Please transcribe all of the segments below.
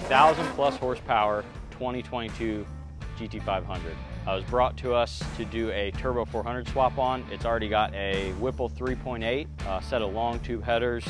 1,000 plus horsepower 2022 GT500. It was brought to us to do a turbo 400 swap on. It's already got a Whipple 3.8, set of long tube headers,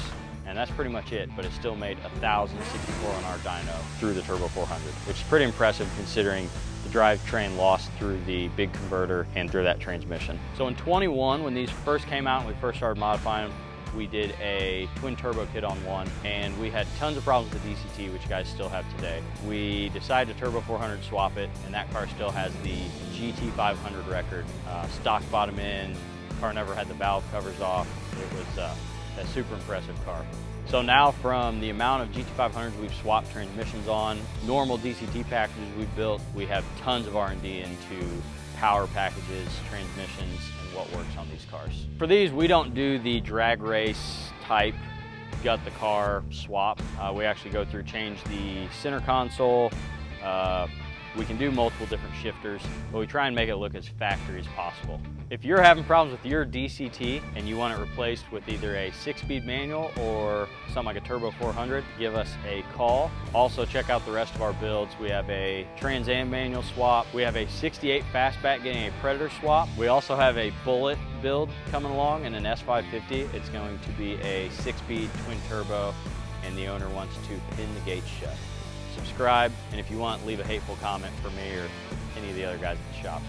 and that's pretty much it, but it still made 1,064 on our dyno through the turbo 400, which is pretty impressive considering the drivetrain lost through the big converter and through that transmission. So in 21, when these first came out and we first started modifying them, we did a twin turbo kit on one, and we had tons of problems with the DCT, which you guys still have today. We decided to turbo 400 swap it, and that car still has the GT500 record. Stock bottom in, car never had the valve covers off. It was a super impressive car. So now from the amount of GT500s we've swapped transmissions on, normal DCT packages we've built, we have tons of R&D into power packages, transmissions, and what works on these cars. For these, we don't do the drag race type gut the car swap. We actually go through, change the center console. We can do multiple different shifters, but we try and make it look as factory as possible. If you're having problems with your DCT and you want it replaced with either a 6-speed manual or something like a turbo 400, give us a call. Also check out the rest of our builds. We have a Trans Am manual swap. We have a 68 fastback getting a Predator swap. We also have a Bullet build coming along and an S550. It's going to be a 6-speed twin turbo, and the owner wants to pin the gates shut. Subscribe, and if you want, leave a hateful comment for me or any of the other guys at the shop.